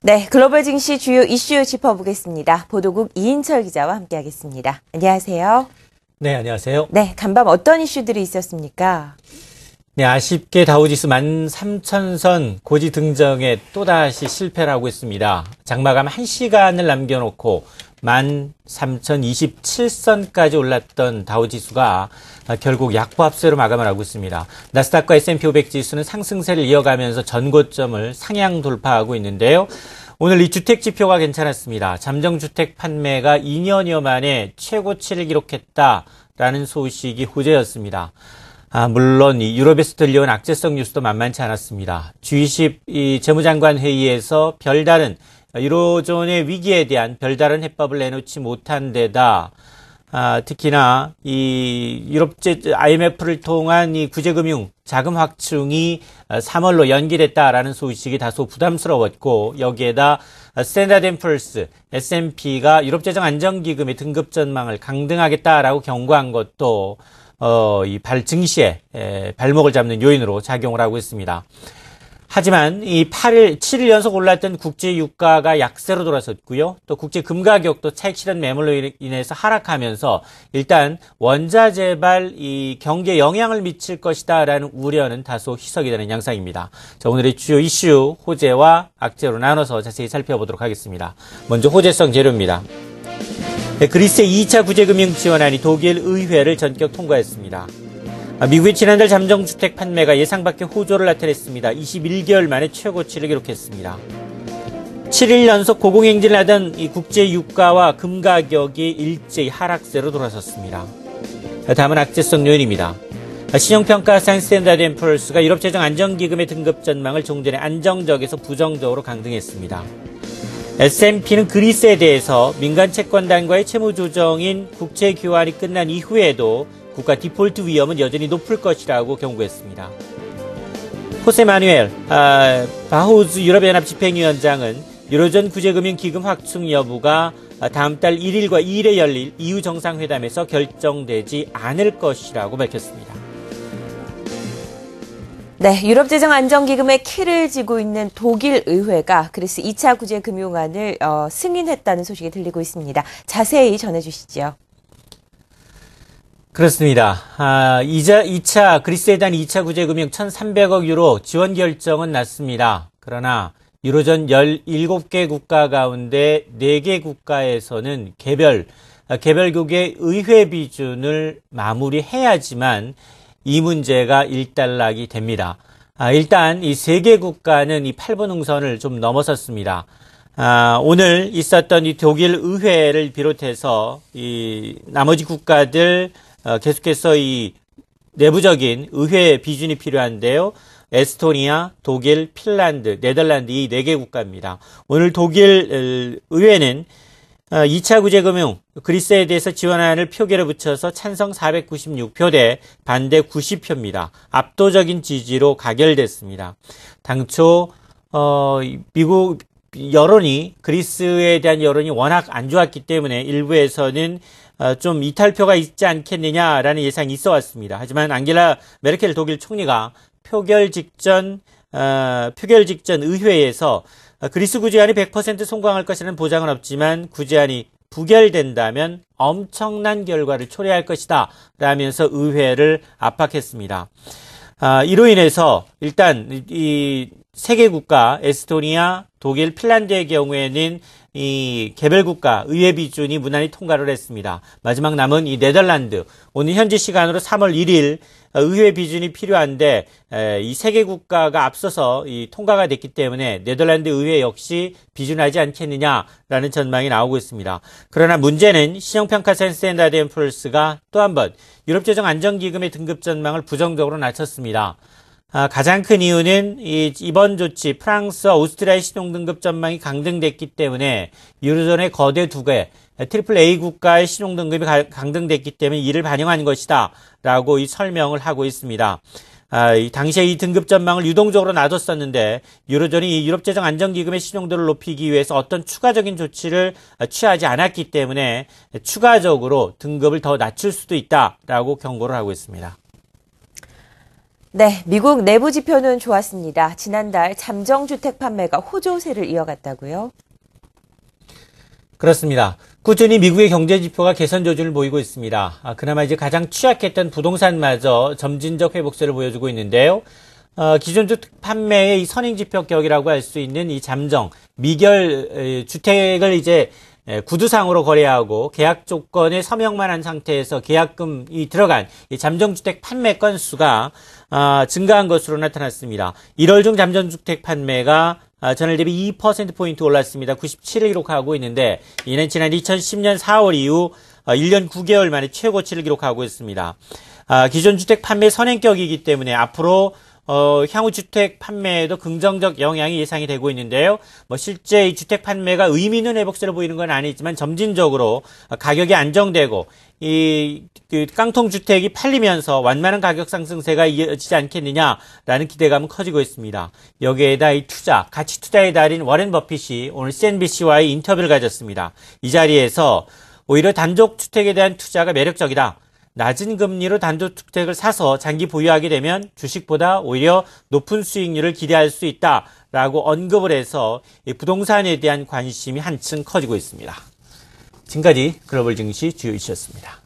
네, 글로벌 증시 주요 이슈 짚어보겠습니다. 보도국 이인철 기자와 함께하겠습니다. 안녕하세요. 네, 안녕하세요. 네, 간밤 어떤 이슈들이 있었습니까? 네, 아쉽게 다우지수 13,000선 고지 등정에 또다시 실패를 하고 있습니다. 장마감 1시간을 남겨놓고 13,027선까지 올랐던 다우지수가 결국 약보합세로 마감을 하고 있습니다. 나스닥과 S&P 500 지수는 상승세를 이어가면서 전고점을 상향 돌파하고 있는데요. 오늘 이 주택 지표가 괜찮았습니다. 잠정주택 판매가 2년여 만에 최고치를 기록했다라는 소식이 호재였습니다. 물론 이 유럽에서 들려온 악재성 뉴스도 만만치 않았습니다. G20 이 재무장관 회의에서 별다른 유로존의 위기에 대한 별다른 해법을 내놓지 못한 데다 특히나 이 IMF를 통한 이 구제금융 자금 확충이 3월로 연기됐다라는 소식이 다소 부담스러웠고, 여기에다 스탠다드 앤 푸어스 S&P가 유럽재정 안정기금의 등급 전망을 강등하겠다라고 경고한 것도 이 증시에 발목을 잡는 요인으로 작용을 하고 있습니다. 하지만 이 7일 연속 올랐던 국제 유가가 약세로 돌아섰고요. 또 국제 금 가격도 차익 실현 매물로 인해서 하락하면서 일단 원자재발 이 경기에 영향을 미칠 것이다라는 우려는 다소 희석이 되는 양상입니다. 자, 오늘의 주요 이슈 호재와 악재로 나눠서 자세히 살펴보도록 하겠습니다. 먼저 호재성 재료입니다. 그리스의 2차 구제금융 지원안이 독일 의회를 전격 통과했습니다. 미국의 지난달 잠정주택 판매가 예상 밖의 호조를 나타냈습니다. 21개월 만에 최고치를 기록했습니다. 7일 연속 고공행진을 하던 이 국제 유가와 금 가격이 일제히 하락세로 돌아섰습니다. 다음은 악재성 요인입니다. 신용평가상 스탠다드 앤 푸어스가 유럽재정 안정기금의 등급 전망을 종전에 안정적에서 부정적으로 강등했습니다. S&P는 그리스에 대해서 민간 채권단과의 채무조정인 국채교환이 끝난 이후에도 국가 디폴트 위험은 여전히 높을 것이라고 경고했습니다. 호세 마누엘 바우즈 유럽연합 집행위원장은 유로존 구제금융기금 확충 여부가 다음 달 1일과 2일에 열릴 EU 정상회담에서 결정되지 않을 것이라고 밝혔습니다. 네, 유럽재정안정기금의 키를 쥐고 있는 독일 의회가 그리스 2차 구제금융안을 승인했다는 소식이 들리고 있습니다. 자세히 전해주시죠. 그렇습니다. 2차 그리스에 대한 2차 구제금융 1,300억 유로 지원 결정은 났습니다. 그러나 유로존 17개 국가 가운데 4개 국가에서는 개별국의 의회 비준을 마무리해야지만 이 문제가 일단락이 됩니다. 일단 이 3개 국가는 이 8분 응선을 좀 넘어섰습니다. 오늘 있었던 이 독일 의회를 비롯해서 이 나머지 국가들 계속해서 이 내부적인 의회 비준이 필요한데요. 에스토니아, 독일, 핀란드, 네덜란드 이 4개 국가입니다. 오늘 독일 의회는 2차 구제금융 그리스에 대해서 지원안을 표결에 붙여서 찬성 496표 대 반대 90표입니다. 압도적인 지지로 가결됐습니다. 당초 미국 여론이 그리스에 대한 여론이 워낙 안 좋았기 때문에 일부에서는 좀 이탈표가 있지 않겠느냐라는 예상이 있어 왔습니다. 하지만 앙겔라 메르켈 독일 총리가 표결 직전 의회에서 그리스 구제안이 100% 성공할 것이라는 보장은 없지만 구제안이 부결된다면 엄청난 결과를 초래할 것이다 라면서 의회를 압박했습니다. 이로 인해서 일단 이 3개 국가 에스토니아, 독일, 핀란드의 경우에는 이 개별국가 의회 비준이 무난히 통과를 했습니다. 마지막 남은 이 네덜란드, 오늘 현지 시간으로 3월 1일 의회 비준이 필요한데 이 3개 국가가 앞서서 이 통과가 됐기 때문에 네덜란드 의회 역시 비준하지 않겠느냐라는 전망이 나오고 있습니다. 그러나 문제는 신용평가사 스탠다드 앤 푸어스가 또 한 번 유럽재정 안정기금의 등급 전망을 부정적으로 낮췄습니다. 가장 큰 이유는 이번 조치 프랑스와 오스트리아의 신용등급 전망이 강등됐기 때문에 유로존의 거대 2개 트리플 A 국가의 신용등급이 강등됐기 때문에 이를 반영한 것이다 라고 이 설명을 하고 있습니다. 당시에 이 등급 전망을 유동적으로 놔뒀었는데 유로존이 이 유럽재정 안정기금의 신용도를 높이기 위해서 어떤 추가적인 조치를 취하지 않았기 때문에 추가적으로 등급을 더 낮출 수도 있다라고 경고를 하고 있습니다. 네, 미국 내부 지표는 좋았습니다. 지난달 잠정주택 판매가 호조세를 이어갔다고요? 그렇습니다. 꾸준히 미국의 경제 지표가 개선 조짐을 보이고 있습니다. 그나마 이제 가장 취약했던 부동산마저 점진적 회복세를 보여주고 있는데요. 기존 주택 판매의 이 선행지표격이라고 할 수 있는 이 잠정, 미결 주택을 이제 구두상으로 거래하고 계약 조건에 서명만 한 상태에서 계약금이 들어간 이 잠정주택 판매 건수가 증가한 것으로 나타났습니다. 1월 중 잠정주택 판매가 전월 대비 2%포인트 올랐습니다. 97을 기록하고 있는데 이는 지난 2010년 4월 이후 1년 9개월 만에 최고치를 기록하고 있습니다. 기존 주택 판매 선행격이기 때문에 앞으로 향후 주택 판매에도 긍정적 영향이 예상이 되고 있는데요. 실제 이 주택 판매가 의미 있는 회복세를 보이는 건 아니지만 점진적으로 가격이 안정되고 그 깡통 주택이 팔리면서 완만한 가격 상승세가 이어지지 않겠느냐라는 기대감은 커지고 있습니다. 여기에다 이 가치 투자의 달인 워렌 버핏이 오늘 CNBC와의 인터뷰를 가졌습니다. 이 자리에서 오히려 단독 주택에 대한 투자가 매력적이다. 낮은 금리로 단독주택을 사서 장기 보유하게 되면 주식보다 오히려 높은 수익률을 기대할 수 있다라고 언급을 해서 부동산에 대한 관심이 한층 커지고 있습니다. 지금까지 글로벌 증시 주요 이슈였습니다.